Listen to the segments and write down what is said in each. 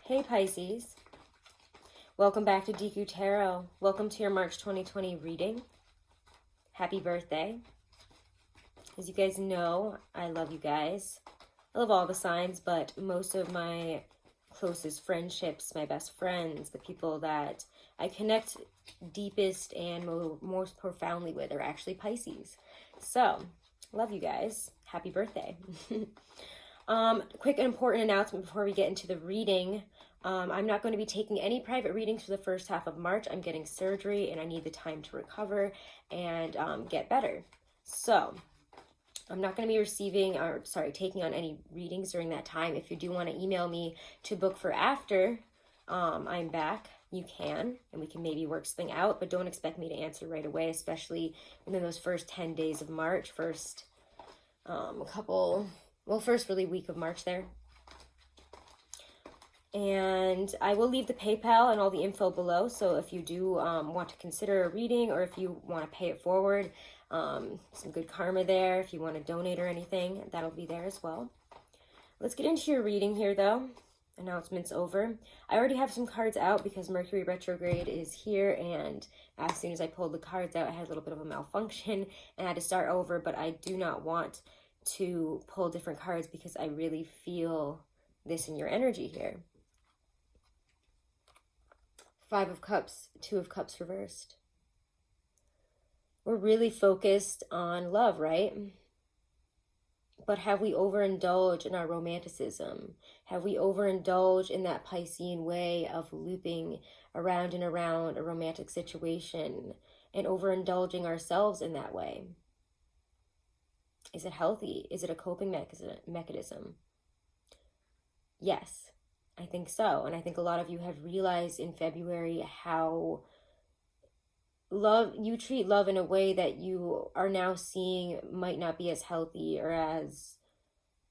Hey Pisces, welcome back to DQ Tarot. Welcome to your March 2020 reading. Happy birthday. As you guys know, I love you guys. I love all the signs, but most of my closest friendships, my best friends, the people that I connect deepest and most profoundly with are actually Pisces. So, love you guys. Happy birthday. Quick and important announcement before we get into the reading. I'm not going to be taking any private readings for the first half of March. I'm getting surgery and I need the time to recover and get better. So I'm not going to be taking on any readings during that time. If you do want to email me to book for after I'm back, you can, and we can maybe work something out, but don't expect me to answer right away, especially within those first 10 days of March, first really week of March there. And I will leave the PayPal and all the info below, so if you do want to consider a reading, or if you want to pay it forward, some good karma there. If you want to donate or anything, that'll be there as well. Let's get into your reading here though. Announcements over. I already have some cards out because Mercury retrograde is here, and as soon as I pulled the cards out, I had a little bit of a malfunction and I had to start over, but I do not want to pull different cards because I really feel this in your energy here. 5 of Cups, 2 of Cups reversed. We're really focused on love, right? But have we overindulged in our romanticism? Have we overindulged in that Piscean way of looping around and around a romantic situation and overindulging ourselves in that way? Is it healthy? Is it a coping mechanism? Yes, I think so. And I think a lot of you have realized in February how you treat love in a way that you are now seeing might not be as healthy or as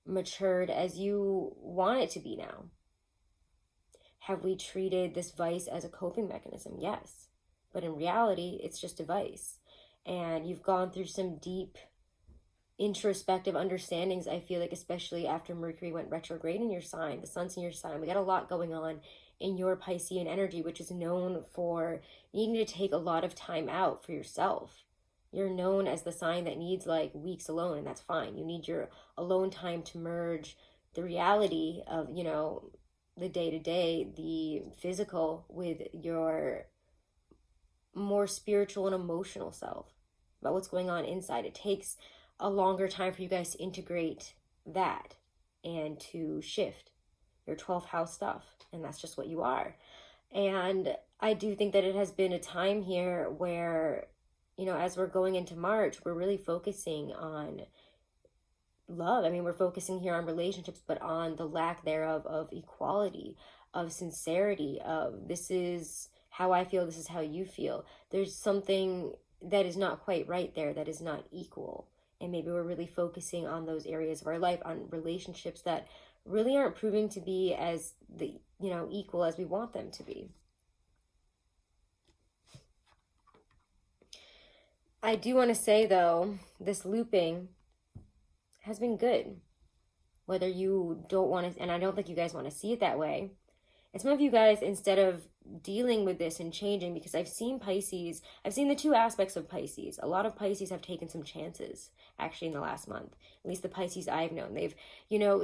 matured as you want it to be now. Have we treated this vice as a coping mechanism? Yes. But in reality, it's just a vice. And you've gone through some deep introspective understandings, I feel like, especially after Mercury went retrograde in your sign, the sun's in your sign. We got a lot going on in your Piscean energy, which is known for needing to take a lot of time out for yourself. You're known as the sign that needs like weeks alone, and that's fine. You need your alone time to merge the reality of, the day-to-day, the physical, with your more spiritual and emotional self, about what's going on inside. It takes a longer time for you guys to integrate that and to shift your 12th house stuff. And that's just what you are. And I do think that it has been a time here where, as we're going into March, we're really focusing on love. I mean, we're focusing here on relationships, but on the lack thereof of equality, of sincerity, of this is how I feel, this is how you feel. There's something that is not quite right there, that is not equal. And maybe we're really focusing on those areas of our life, on relationships that really aren't proving to be as equal as we want them to be. I do want to say though, this looping has been good. Whether you don't want to, and I don't think you guys want to see it that way. And some of you guys, instead of dealing with this and changing, because I've seen the two aspects of Pisces. A lot of Pisces have taken some chances, actually, in the last month. At least the Pisces I've known. They've,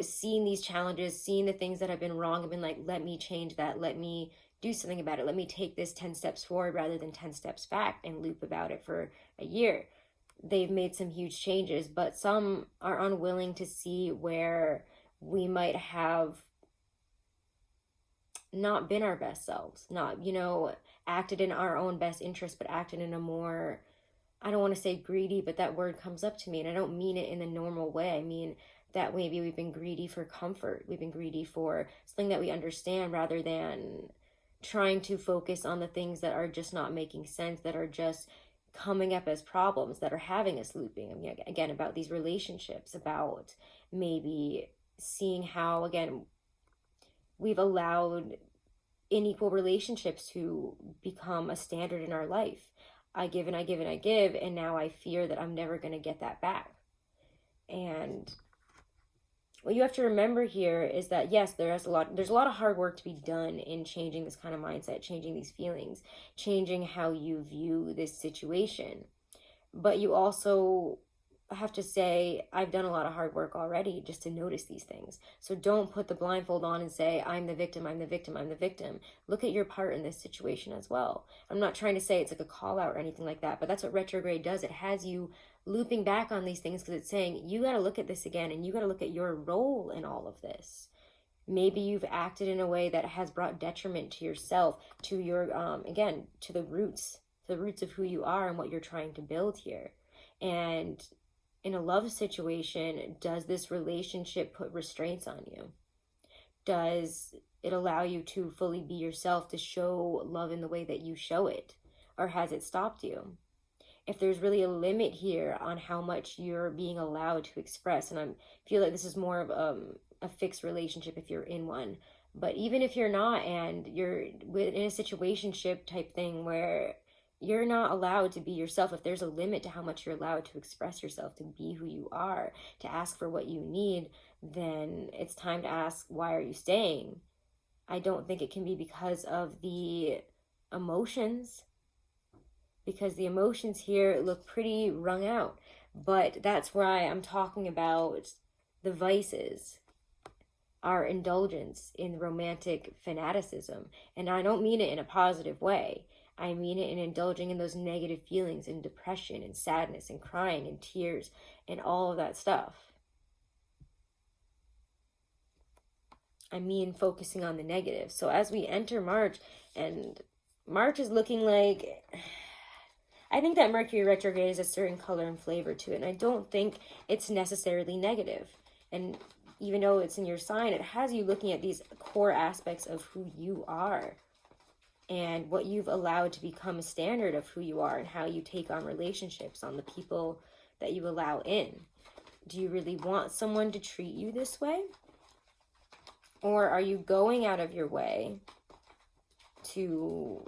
seen these challenges, seen the things that have been wrong, and been like, let me change that. Let me do something about it. Let me take this 10 steps forward rather than 10 steps back and loop about it for a year. They've made some huge changes, but some are unwilling to see where we might have not been our best selves, not, acted in our own best interest, but acted in a more, I don't want to say greedy, but that word comes up to me, and I don't mean it in the normal way. I mean that maybe we've been greedy for comfort. We've been greedy for something that we understand, rather than trying to focus on the things that are just not making sense, that are just coming up as problems, that are having us looping. I mean, again, about these relationships, about maybe seeing how, again, we've allowed unequal relationships to become a standard in our life. I give and I give and I give, and now I fear that I'm never going to get that back. And what you have to remember here is that, yes, there's a lot of hard work to be done in changing this kind of mindset, changing these feelings, changing how you view this situation. But you also have to say, I've done a lot of hard work already just to notice these things. So don't put the blindfold on and say, I'm the victim, I'm the victim, I'm the victim. Look at your part in this situation as well. I'm not trying to say it's like a call out or anything like that, but that's what retrograde does. It has you looping back on these things because it's saying, you got to look at this again, and you got to look at your role in all of this. Maybe you've acted in a way that has brought detriment to yourself, to your, again, to the roots of who you are and what you're trying to build here. And in a love situation, does this relationship put restraints on you? Does it allow you to fully be yourself, to show love in the way that you show it? Or has it stopped you? If there's really a limit here on how much you're being allowed to express, and I feel like this is more of a fixed relationship if you're in one, but even if you're not, and you're in a situationship type thing where you're not allowed to be yourself, if there's a limit to how much you're allowed to express yourself, to be who you are, to ask for what you need, then it's time to ask, why are you staying? I don't think it can be because of the emotions, because the emotions here look pretty wrung out. But that's why I'm talking about the vices, our indulgence in romantic fanaticism. And I don't mean it in a positive way. I mean it in indulging in those negative feelings and depression and sadness and crying and tears and all of that stuff. I mean focusing on the negative. So as we enter March, and March is looking like, I think that Mercury retrograde is a certain color and flavor to it, and I don't think it's necessarily negative. And even though it's in your sign, it has you looking at these core aspects of who you are and what you've allowed to become a standard of who you are, and how you take on relationships, on the people that you allow in. Do you really want someone to treat you this way? Or are you going out of your way to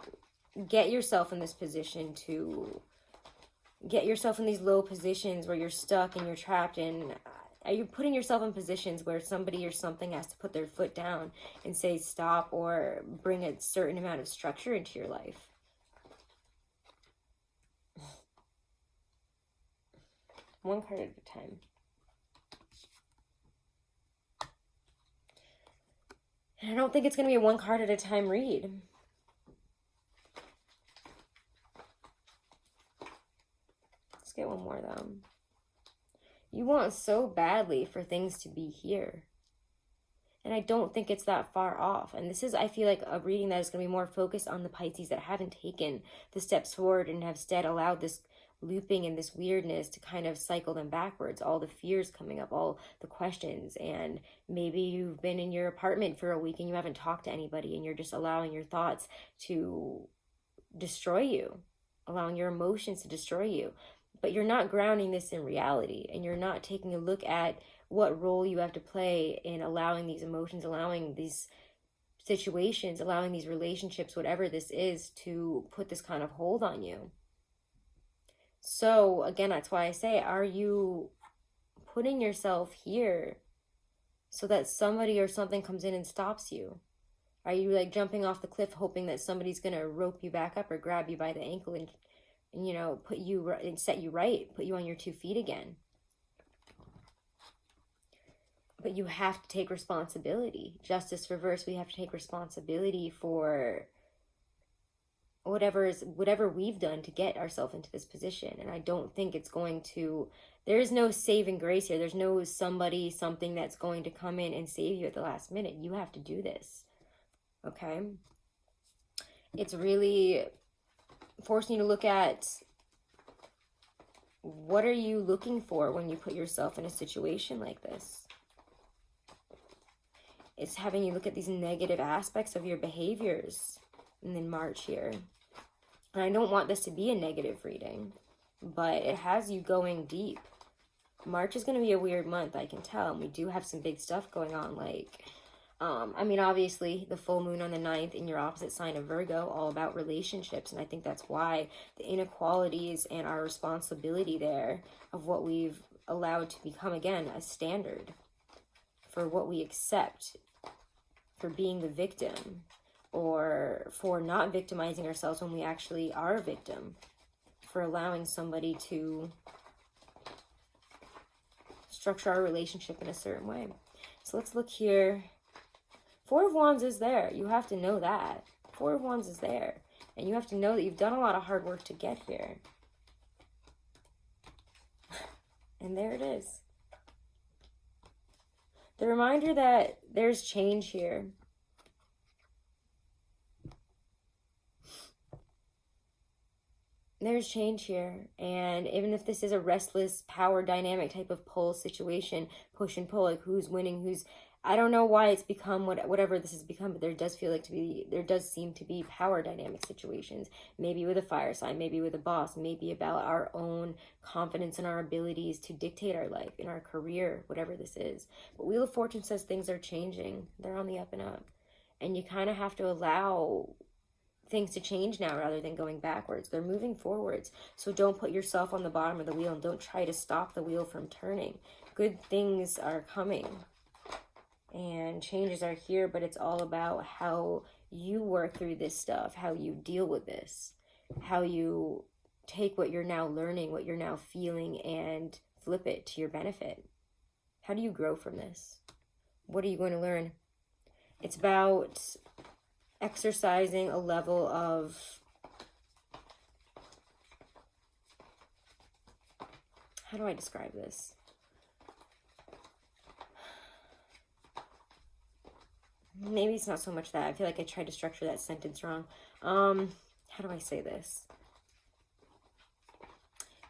get yourself in this position, to get yourself in these low positions where you're stuck and you're trapped in? Are you putting yourself in positions where somebody or something has to put their foot down and say stop, or bring a certain amount of structure into your life? One card at a time. And I don't think it's going to be a one card at a time read. Let's get one more though. You want so badly for things to be here. And I don't think it's that far off. And this is, I feel like, a reading that is going to be more focused on the Pisces that haven't taken the steps forward and have instead allowed this looping and this weirdness to kind of cycle them backwards. All the fears coming up, all the questions. And maybe you've been in your apartment for a week and you haven't talked to anybody, and you're just allowing your thoughts to destroy you, allowing your emotions to destroy you. But you're not grounding this in reality, and you're not taking a look at what role you have to play in allowing these emotions, allowing these situations, allowing these relationships, whatever this is, to put this kind of hold on you. So again, that's why I say, are you putting yourself here so that somebody or something comes in and stops you? Are you like jumping off the cliff hoping that somebody's going to rope you back up or grab you by the ankle and you know, put you and set you right, put you on your 2 feet again? But you have to take responsibility. Justice reverse, we have to take responsibility for whatever we've done to get ourselves into this position. And I don't think it's going to, there is no saving grace here. There's no somebody, something that's going to come in and save you at the last minute. You have to do this. Okay? It's really forcing you to look at, what are you looking for when you put yourself in a situation like this? It's having you look at these negative aspects of your behaviors in March here. And I don't want this to be a negative reading, but it has you going deep. March is going to be a weird month, I can tell. And we do have some big stuff going on, like I mean, obviously, the full moon on the 9th in your opposite sign of Virgo, all about relationships. And I think that's why the inequalities and our responsibility there of what we've allowed to become, again, a standard for what we accept, for being the victim, or for not victimizing ourselves when we actually are a victim, for allowing somebody to structure our relationship in a certain way. So let's look here. Four of Wands is there. You have to know that. Four of Wands is there. And you have to know that you've done a lot of hard work to get here. And there it is. The reminder that there's change here. There's change here. And even if this is a restless power dynamic type of pull situation, push and pull, like who's winning, who's... I don't know why it's become whatever this has become, but there does seem to be power dynamic situations. Maybe with a fire sign, maybe with a boss, maybe about our own confidence and our abilities to dictate our life, in our career, whatever this is. But Wheel of Fortune says things are changing. They're on the up and up. And you kind of have to allow things to change now rather than going backwards. They're moving forwards. So don't put yourself on the bottom of the wheel and don't try to stop the wheel from turning. Good things are coming. And changes are here, but it's all about how you work through this stuff, how you deal with this, how you take what you're now learning, what you're now feeling, and flip it to your benefit. How do you grow from this? What are you going to learn? It's about exercising a level of how do I describe this? Maybe it's not so much that. I feel like I tried to structure that sentence wrong. How do I say this?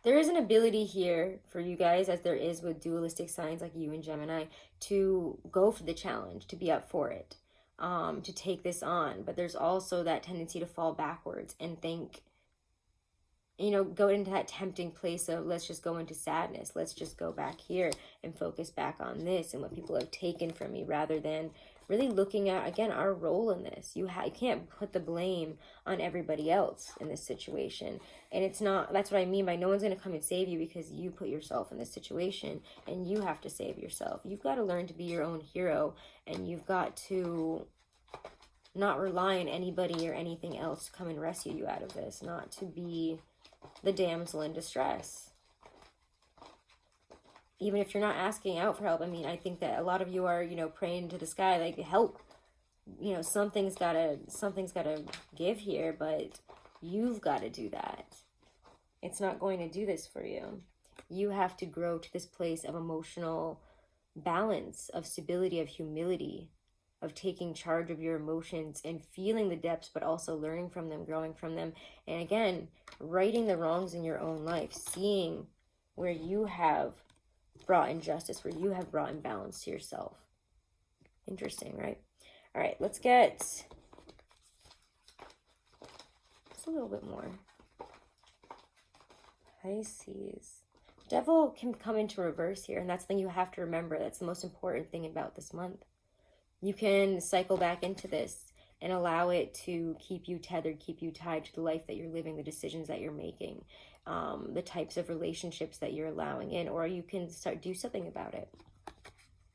There is an ability here for you guys, as there is with dualistic signs like you and Gemini, to go for the challenge, to be up for it, to take this on. But there's also that tendency to fall backwards and think, you know, go into that tempting place of let's just go into sadness. Let's just go back here and focus back on this and what people have taken from me, rather than really looking at, again, our role in this. You can't put the blame on everybody else in this situation. And it's not, that's what I mean by no one's going to come and save you because you put yourself in this situation and you have to save yourself. You've got to learn to be your own hero, and you've got to not rely on anybody or anything else to come and rescue you out of this, not to be the damsel in distress. Even if you're not asking out for help. I mean, I think that a lot of you are, you know, praying to the sky, like, help. You know, something's gotta give here, but you've got to do that. It's not going to do this for you. You have to grow to this place of emotional balance, of stability, of humility, of taking charge of your emotions and feeling the depths, but also learning from them, growing from them. And again, righting the wrongs in your own life, seeing where you have brought injustice, where you have brought imbalance to yourself. Interesting, right? All right, let's get just a little bit more. Pisces. Devil can come into reverse here, and that's the thing you have to remember. That's the most important thing about this month. You can cycle back into this and allow it to keep you tethered, keep you tied to the life that you're living, the decisions that you're making, the types of relationships that you're allowing in, or you can do something about it.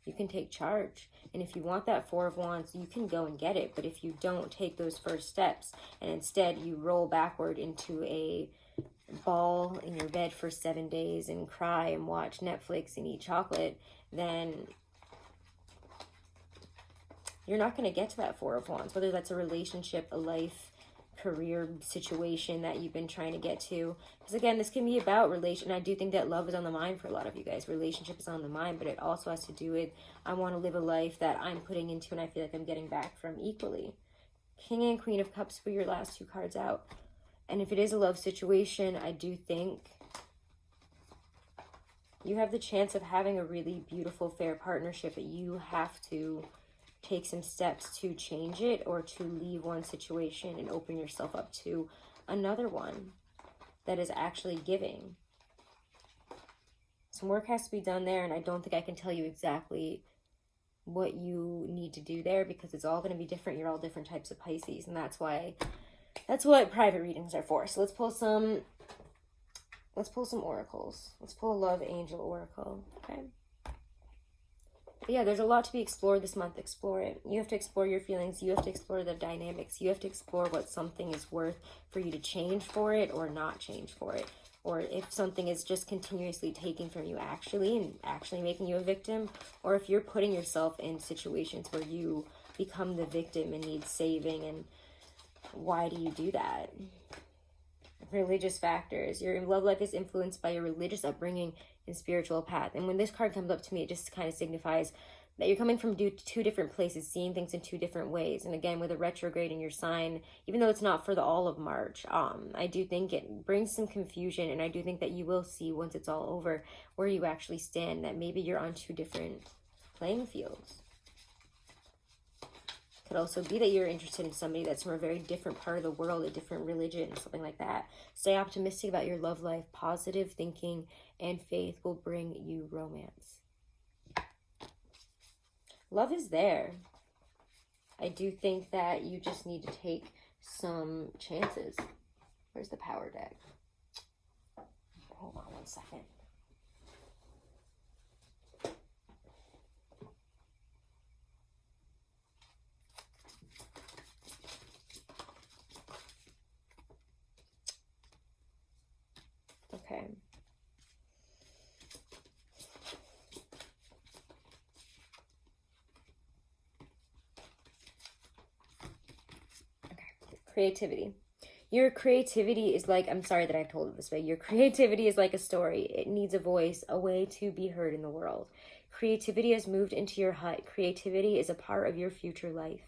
You can take charge. And if you want that Four of Wands, you can go and get it. But if you don't take those first steps and instead you roll backward into a ball in your bed for 7 days and cry and watch Netflix and eat chocolate, then you're not going to get to that Four of Wands, whether that's a relationship, a life, career situation that you've been trying to get to. Because again, this can be about relation. I do think that love is on the mind for a lot of you guys. Relationship is on the mind, but it also has to do with, I want to live a life that I'm putting into and I feel like I'm getting back from equally. King and Queen of Cups for your last two cards out. And if it is a love situation, I do think you have the chance of having a really beautiful, fair partnership, but you have to take some steps to change it, or to leave one situation and open yourself up to another one that is actually giving. Some work has to be done there, and I don't think I can tell you exactly what you need to do there, because it's all going to be different. You're all different types of Pisces, and that's what private readings are for. So let's pull some oracles. Let's pull a love angel oracle, okay? But yeah, there's a lot to be explored this month. Explore it. You have to explore your feelings. You have to explore the dynamics. You have to explore what something is worth for you to change for it or not change for it. Or if something is just continuously taking from you actually making you a victim. Or if you're putting yourself in situations where you become the victim and need saving. And why do you do that? Religious factors. Your love life is influenced by your religious upbringing and spiritual path. And when this card comes up to me, it just kind of signifies that you're coming from two different places, seeing things in two different ways. And again, with a retrograde in your sign, even though it's not for the all of March, I do think it brings some confusion. And I do think that you will see once it's all over where you actually stand, that maybe you're on two different playing fields. Could also be that you're interested in somebody that's from a very different part of the world, a different religion, something like that. Stay optimistic about your love life. Positive thinking and faith will bring you romance. Love is there. I do think that you just need to take some chances. Where's the power deck? Hold on one second. Okay. Creativity. Your creativity is like, I'm sorry that I've told it this way. Your creativity is like a story. It needs a voice, a way to be heard in the world. Creativity has moved into your hut. Creativity is a part of your future life.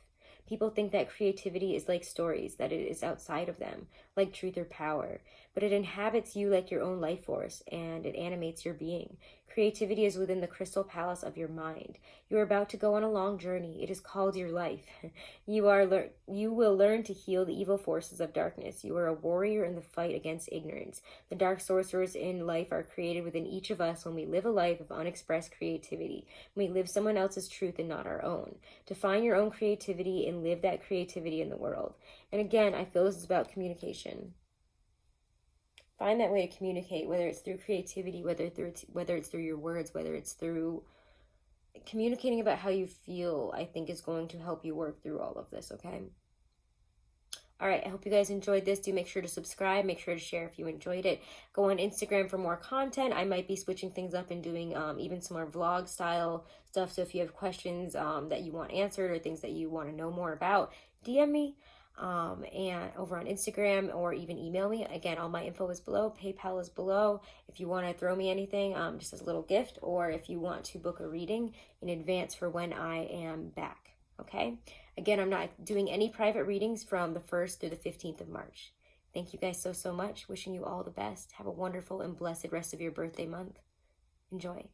People think that creativity is like stories, that it is outside of them, like truth or power. But it inhabits you like your own life force, and it animates your being. Creativity is within the crystal palace of your mind. You are about to go on a long journey. It is called your life. You will learn to heal the evil forces of darkness. You are a warrior in the fight against ignorance. The dark sorcerers in life are created within each of us when we live a life of unexpressed creativity. When we live someone else's truth and not our own. Define your own creativity and live that creativity in the world. And again, I feel this is about communication. Find that way to communicate, whether it's through creativity, whether it's through your words, whether it's through communicating about how you feel, I think is going to help you work through all of this, okay? All right, I hope you guys enjoyed this. Do make sure to subscribe. Make sure to share if you enjoyed it. Go on Instagram for more content. I might be switching things up and doing even some more vlog style stuff. So if you have questions that you want answered or things that you want to know more about, DM me. And over on Instagram, or even email me. Again, all my info is below. PayPal is below. If you want to throw me anything, just as a little gift, or if you want to book a reading in advance for when I am back. Okay. Again, I'm not doing any private readings from the 1st through the 15th of March. Thank you guys so much. Wishing you all the best. Have a wonderful and blessed rest of your birthday month. Enjoy.